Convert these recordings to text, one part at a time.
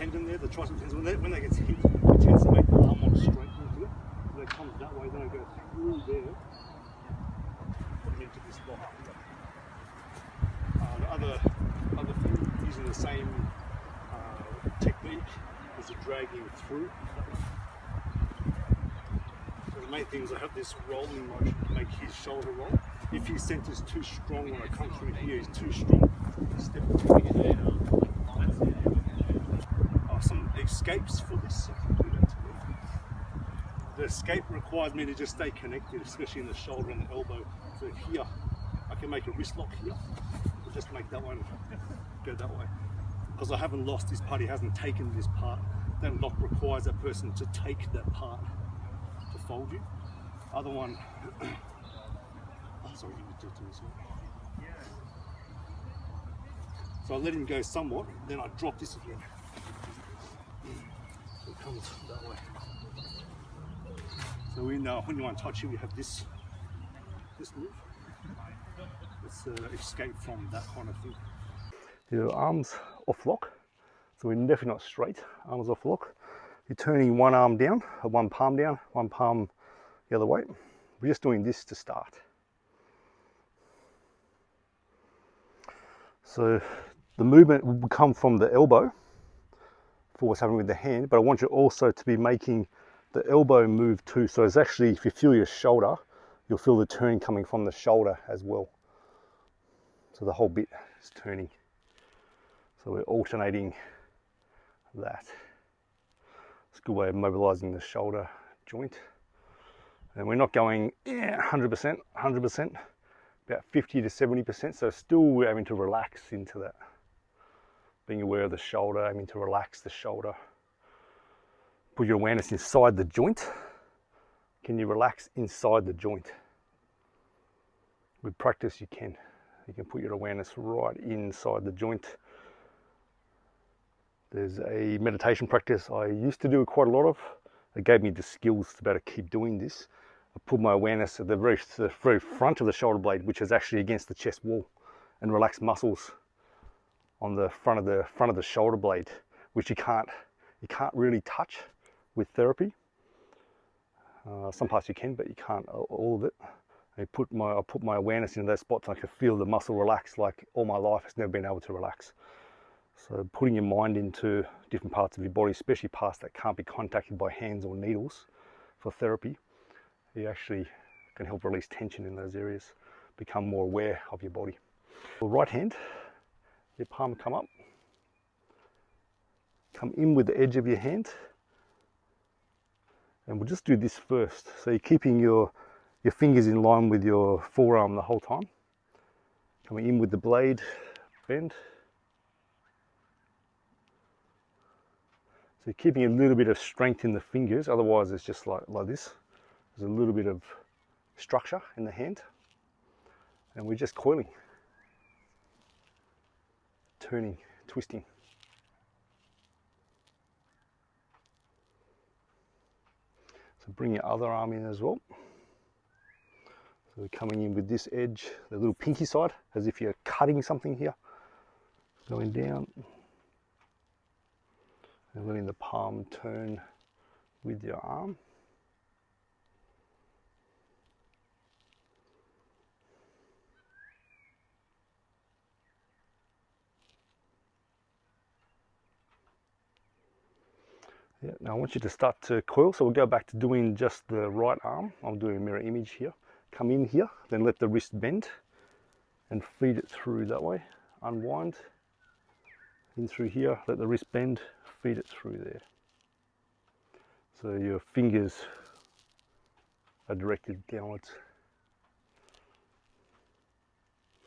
tendon there, the tricep tendon, when that gets hit, it tends to make the arm more straight into it. So it comes that way, then I go through there, put it into this lock. The other thing, using the same technique, is to drag him through. So the main thing is I have this rolling motion to make his shoulder roll. If his centre's too strong when I come through here, he's too strong. Step some escapes for this. The escape requires me to just stay connected, especially in the shoulder and the elbow. So here, I can make a wrist lock here, or just make that one go that way. Because I haven't lost this part, he hasn't taken this part. That lock requires that person to take that part to fold you. Other one, sorry, you do this one. So I let him go somewhat, then I drop this again. So it comes that way. So when you want to touch it, we have this move. It's escape from that kind of thing. Your arms off lock, so we're definitely not straight. Arms off lock. You're turning one arm down, one palm down, one palm the other way. We're just doing this to start. So the movement will come from the elbow for what's happening with the hand, but I want you also to be making the elbow move too. So it's actually, if you feel your shoulder, you'll feel the turn coming from the shoulder as well. So the whole bit is turning. So we're alternating that. It's a good way of mobilizing the shoulder joint. And we're not going 100%, about 50 to 70%. So still we're aiming to relax into that. Being aware of the shoulder, aiming to relax the shoulder. Put your awareness inside the joint. Can you relax inside the joint? With practice you can. You can put your awareness right inside the joint. There's a meditation practice I used to do quite a lot of. It gave me the skills to be able to keep doing this. I put my awareness at the very front of the shoulder blade, which is actually against the chest wall, and relax muscles on the front of the shoulder blade, which you can't really touch with therapy. Some parts you can, but you can't all of it. I put my awareness into those spots, and I could feel the muscle relax like all my life. It's never been able to relax. So putting your mind into different parts of your body, especially parts that can't be contacted by hands or needles for therapy, you actually can help release tension in those areas, become more aware of your body. The right hand, your palm come up, come in with the edge of your hand, and we'll just do this first. So you're keeping your fingers in line with your forearm the whole time. Coming in with the blade, bend. So you're keeping a little bit of strength in the fingers, otherwise it's just like this. There's a little bit of structure in the hand. And we're just coiling, turning, twisting. So bring your other arm in as well. So we're coming in with this edge, the little pinky side, as if you're cutting something here. Going down. And letting the palm turn with your arm. Yeah, now I want you to start to coil, so we'll go back to doing just the right arm. I'm doing a mirror image here. Come in here, then let the wrist bend and feed it through that way. Unwind, in through here, let the wrist bend, feed it through there. So your fingers are directed downwards.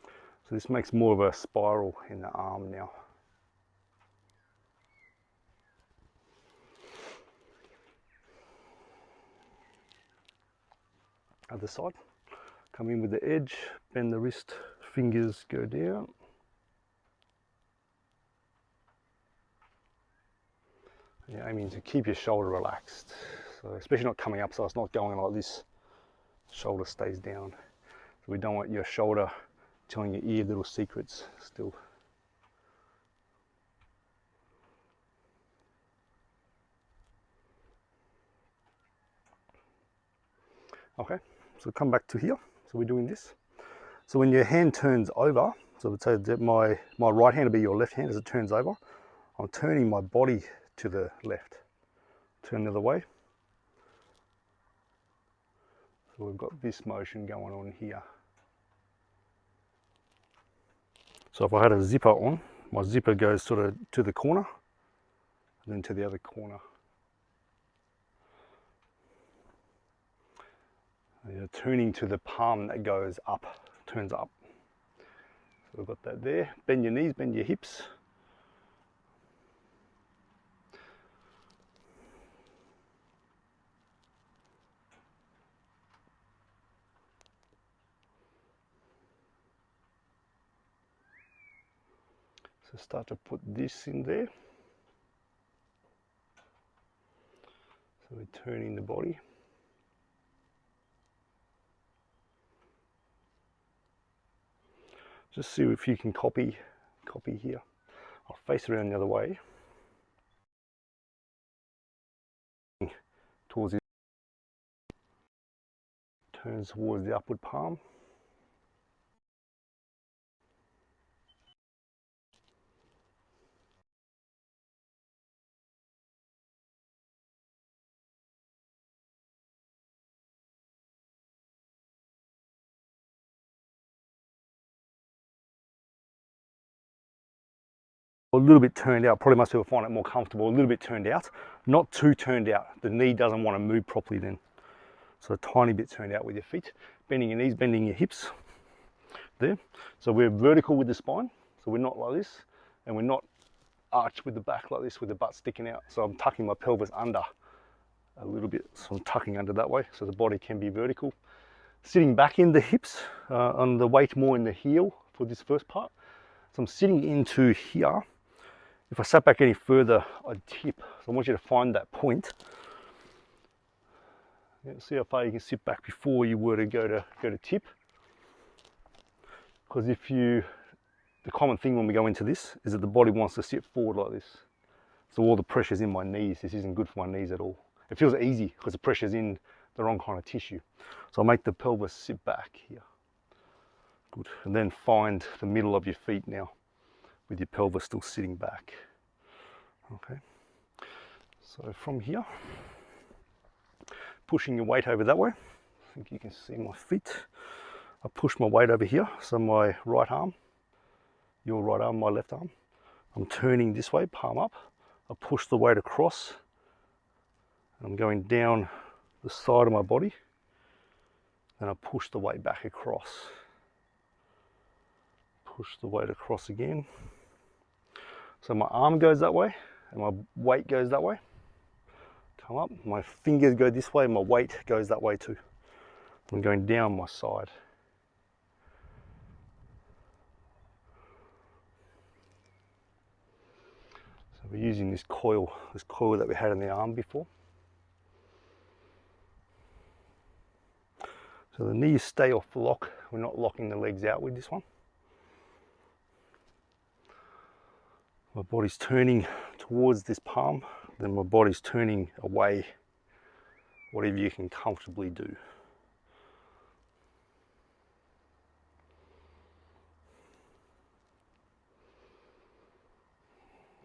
So this makes more of a spiral in the arm now. Other side, come in with the edge, bend the wrist, fingers go down. You're aiming to keep your shoulder relaxed, so especially not coming up, so it's not going like this. Shoulder stays down. So we don't want your shoulder telling your ear little secrets still. Okay, so come back to here. So we're doing this. So when your hand turns over, so let's say that my right hand will be your left hand as it turns over. I'm turning my body to the left. Turn the other way. So we've got this motion going on here. So if I had a zipper on, my zipper goes sort of to the corner and then to the other corner. And you're turning to the palm that goes up, turns up. So we've got that there. Bend your knees, bend your hips. So start to put this in there. So we're turning the body. Just see if you can copy here. I'll face around the other way. Towards the turns towards the upward palm. A little bit turned out. Probably most people find it more comfortable. A little bit turned out, not too turned out. The knee doesn't want to move properly then. So a tiny bit turned out with your feet. Bending your knees, bending your hips. There. So we're vertical with the spine. So we're not like this, and we're not arched with the back like this with the butt sticking out. So I'm tucking my pelvis under a little bit. So I'm tucking under that way so the body can be vertical. Sitting back in the hips, on the weight more in the heel for this first part. So I'm sitting into here. If I sat back any further, I'd tip. So I want you to find that point. See how far you can sit back before you were to go to tip. Because the common thing when we go into this is that the body wants to sit forward like this. So all the pressure's in my knees. This isn't good for my knees at all. It feels easy because the pressure's in the wrong kind of tissue. So I'll make the pelvis sit back here. Good. And then find the middle of your feet now with your pelvis still sitting back. Okay. So from here, pushing your weight over that way. I think you can see my feet. I push my weight over here. So my right arm, your right arm, my left arm. I'm turning this way, palm up. I push the weight across. I'm going down the side of my body. Then I push the weight back across. Push the weight across again. So my arm goes that way and my weight goes that way. Come up, my fingers go this way, my weight goes that way too. I'm going down my side. So we're using this coil that we had in the arm before. So the knees stay off lock. We're not locking the legs out with this one. My body's turning towards this palm, then my body's turning away, whatever you can comfortably do.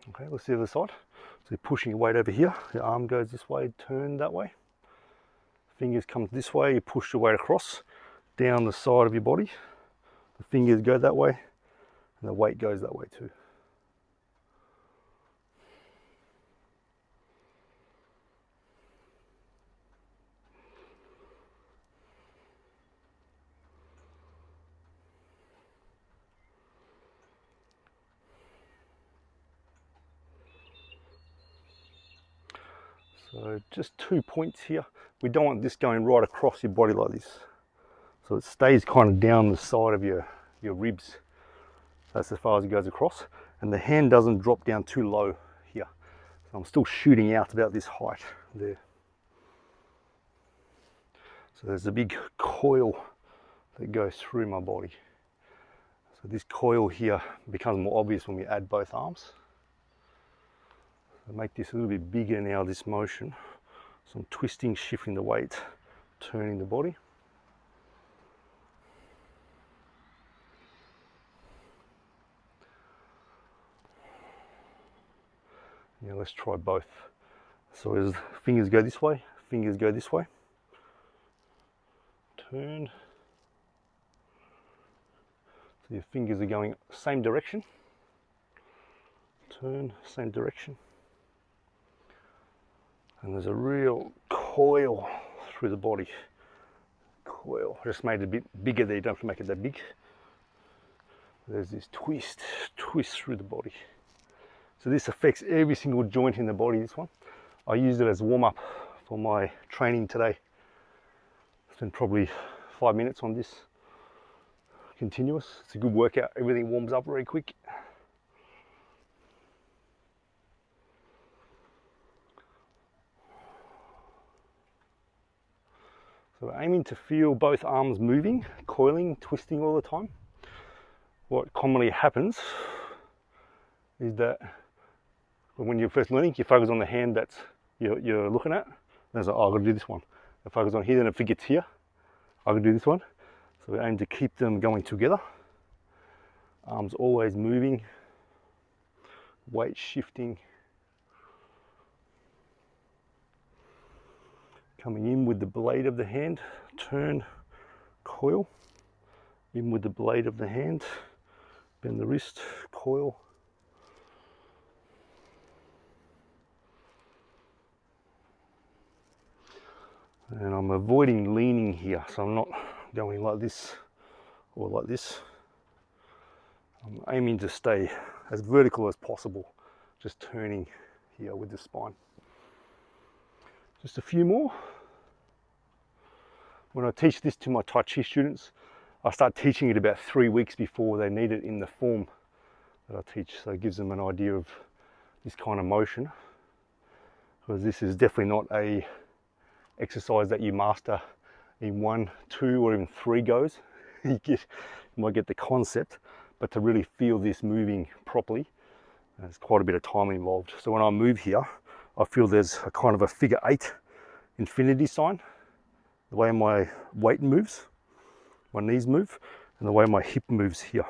Okay, let's see the other side. So you're pushing your weight over here, your arm goes this way, turn that way. Fingers come this way, you push your weight across, down the side of your body. The fingers go that way, and the weight goes that way too. So just 2 points here. We don't want this going right across your body like this. So it stays kind of down the side of your ribs. That's as far as it goes across. And the hand doesn't drop down too low here. So I'm still shooting out about this height there. So there's a big coil that goes through my body. So this coil here becomes more obvious when we add both arms. So make this a little bit bigger now, this motion. So I'm twisting, shifting the weight, turning the body. Now let's try both. So as fingers go this way, fingers go this way. Turn. So your fingers are going same direction. Turn, same direction. And there's a real coil through the body. Coil. I just made it a bit bigger there, you don't have to make it that big. There's this twist through the body. So this affects every single joint in the body, this one. I used it as warm-up for my training today. Spent probably 5 minutes on this. Continuous. It's a good workout. Everything warms up very quick. So we're aiming to feel both arms moving, coiling, twisting all the time. What commonly happens is that when you're first learning, you focus on the hand that you're looking at. And it's like, oh, I've got to do this one. I focus on here, then it forgets here. I've got to do this one. So we aim to keep them going together. Arms always moving, weight shifting. Coming in with the blade of the hand, turn, coil. In with the blade of the hand, bend the wrist, coil. And I'm avoiding leaning here, so I'm not going like this or like this. I'm aiming to stay as vertical as possible, just turning here with the spine. Just a few more. When I teach this to my Tai Chi students, I start teaching it about 3 weeks before they need it in the form that I teach. So it gives them an idea of this kind of motion. Because this is definitely not a exercise that you master in 1, 2, or even 3 goes. You might get the concept, but to really feel this moving properly, there's quite a bit of time involved. So when I move here, I feel there's a kind of a figure 8 infinity sign. The way my weight moves, my knees move, and the way my hip moves here.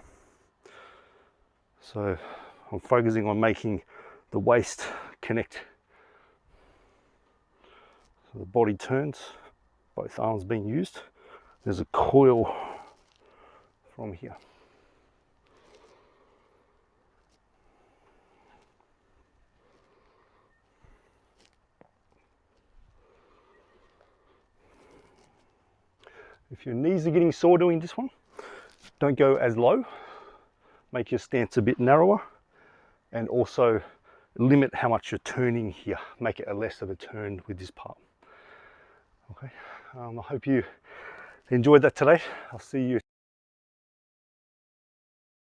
So I'm focusing on making the waist connect. So the body turns, both arms being used. There's a coil from here. If your knees are getting sore doing this one, don't go as low. Make your stance a bit narrower, and also limit how much you're turning here. Make it a less of a turn with this part. Okay, I hope you enjoyed that today. I'll see you